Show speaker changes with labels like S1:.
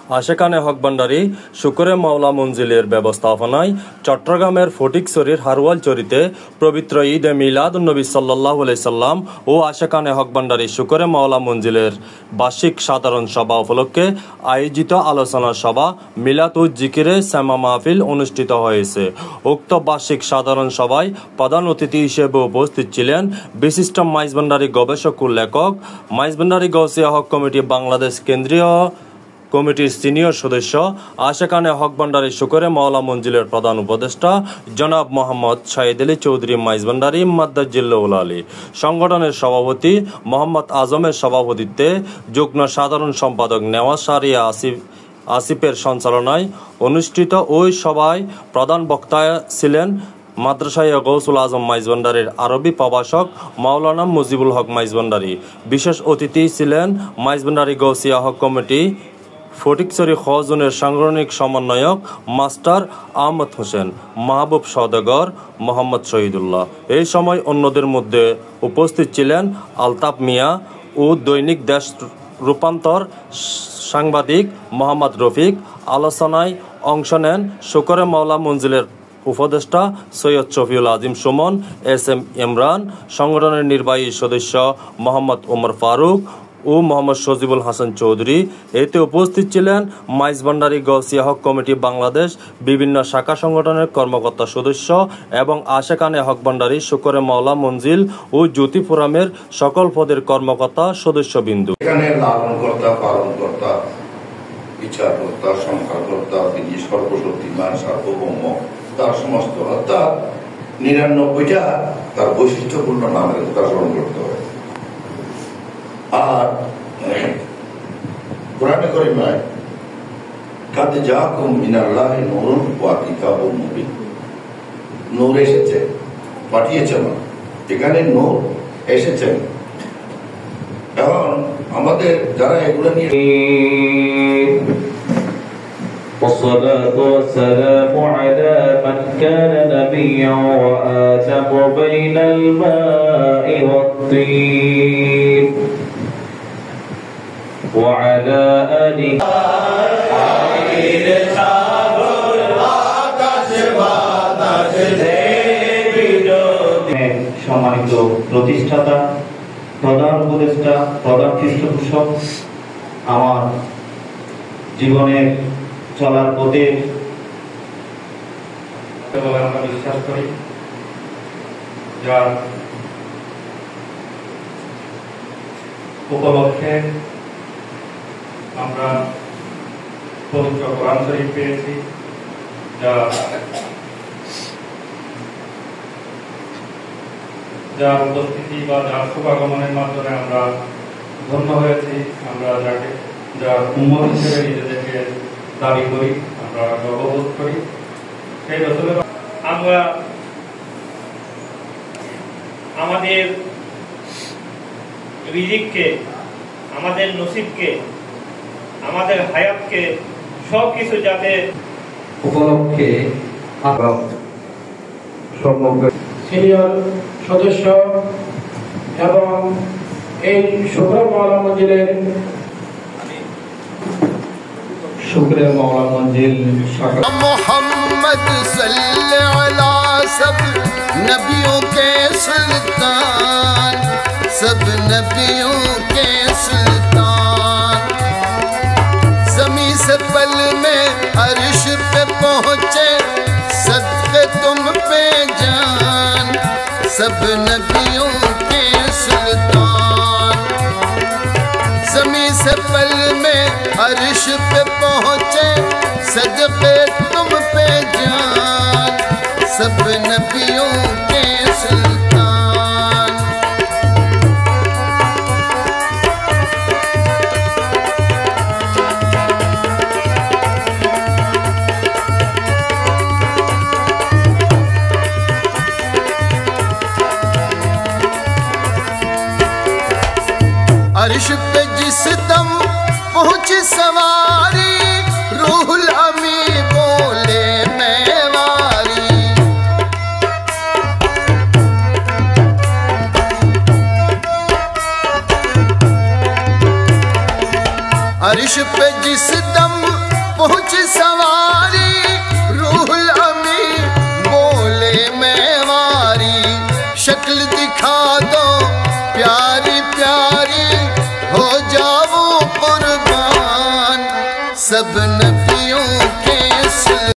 S1: আশেকানে হক ভান্ডারী শুকরে মাওলা মঞ্জিলের ব্যবস্থাপনায় চট্টগ্রামের ফটিকছড়ির হারওয়ালচরিতে পবিত্র ঈদে মিলাদুন্নবী সাল্লাল্লাহু আলাইহি সাল্লাম ও আশেকানে হক ভান্ডারী শুকরে মাওলা মঞ্জিলের বার্ষিক সাধারণ সভা উপলক্ষে আয়োজিত আলোচনা সভা মিলাদ ও জিকিরে সেমা মাহফিল অনুষ্ঠিত হয়েছে। উক্ত বার্ষিক সাধারণ সভায় প্রধান অতিথি হিসেবে উপস্থিত ছিলেন বিশিষ্ট মাইজ ভান্ডারী গবেষক ও লেখক, মাইজ ভান্ডারী গৌসিয়া হক কমিটি বাংলাদেশ কেন্দ্রীয় কমিটির সিনিয়র সদস্য, আশেকানে হক ভান্ডারী শুকরে মাওলা মঞ্জিলের প্রধান উপদেষ্টা জনাব মোহাম্মদ শাহিদ আলী চৌধুরী মাইজ ভান্ডারী মাদ্দাজিল্লাহুল আলী, সংগঠনের সভাপতি মোহাম্মদ আজমের সভাপতিত্বে যুগ্ম সাধারণ সম্পাদক নেওয়াজ শাহরিয়া আসিফের সঞ্চালনায় অনুষ্ঠিত ওই সভায় প্রধান বক্তা ছিলেন মাদ্রাসায়ে গৌসুল আজম মাইজ ভান্ডারীর আরবি প্রভাষক মাওলানা মুজিবুল হক মাইজ ভান্ডারী। বিশেষ অতিথি ছিলেন মাইজ ভান্ডারী গৌসিয়া হক কমিটি ফটিকছড়ি খ জোনের সাংগঠনিক সমন্বয়ক মাস্টার আহমদ হোসেন, মাহবুব সওদাগর, মোহাম্মদ শহীদুল্লাহ। এই সময় অন্যদের মধ্যে উপস্থিত ছিলেন আলতাফ মিয়া ও দৈনিক দেশ রূপান্তর সাংবাদিক মোহাম্মদ রফিক। আলোচনায় অংশ নেন শুকরে মাওলা মঞ্জিলের উপদেষ্টা সৈয়দ শফিউল আজিম সুমন, এস এম ইমরান, সংগঠনের নির্বাহী সদস্য মোহাম্মদ ওমর ফারুক ও মোহাম্মদ সজিবুল হাসান চৌধুরী। এতে উপস্থিত ছিলেন মাইজ ভান্ডারী গৌসিয়া হক কমিটি বাংলাদেশ বিভিন্ন শাখা সংগঠনের কর্মকর্তা সদস্য এবং আশেকানে হক ভান্ডারী শুকরে মাওলা মঞ্জিল ও জ্যোতি ফোরামের সকল পদের কর্মকর্তা সদস্যবৃন্দ।
S2: এখানে লালনকর্তা, পালনকর্তা, বিচারকর্তা, সংখ্যাকর্তা, তিনি সর্বশক্তিমান, সার্বভৌম, তার সমস্ত অর্থাৎ ৯৯টা তার বৈশিষ্ট্যপূর্ণ নামের কথা স্মরণ করতে হয়। আর কোরআনে কারিমায় কাদ জাআকুম মিনাল্লাহি নূরুন ওয়া কিতাবুম মুবিন, নূর এসেছে, পাঠিয়েছেন, এখানে নূর এসেছেন। এখন আমাদের যারা এগুলো নিয়ে
S3: والصلاة والسلام على من كان نبيا وآدم بين الماء والطين وعلى آله সম্মানিত প্রতিষ্ঠাতা, প্রধান উপদেষ্টা, প্রধান পৃষ্ঠপোষক, আমার জীবনের চলার পথে আমরা বিশ্বাস করি, যার উপলক্ষে আমরা পবিত্র কোরআন শরীফ পেয়েছি, যার উপস্থিতি বা যার শুভাগমনের মাধ্যমে আমরা ধন্য হয়েছি। আমরা যার উম্মত হিসেবে নিজেদেরকে দাবি করি, আমরা গর্ববোধ করি। সেই রসুলের আমরা আমাদের রিজিককে, আমাদের নসিবকে, আমাদের হায়াতকে সবকিছু যাতে উপলক্ষে
S4: সিনিয়র সদস্য এবং এই শুকরে মাওলা মঞ্জিলের शुक्र मौला मंजिल
S5: मोहम्मद सल्ले अला सब नबियों के सुल्तान, सब नबियों के सुल्तान, ज़मीं से पल में अर्श पे पहुँचे, सदक़े तुम पे जान, सब नबियों के सुल्तान, ज़मीं से पल में अर्श पे पहुँचे, सदक़े तुम पे जान, सब नबियों के सुल्तान। अर्श पे जिस दम पहुँच सवारी, रूहुल अमी बोले मैं वारी, अर्श पे जिस दम सब नबी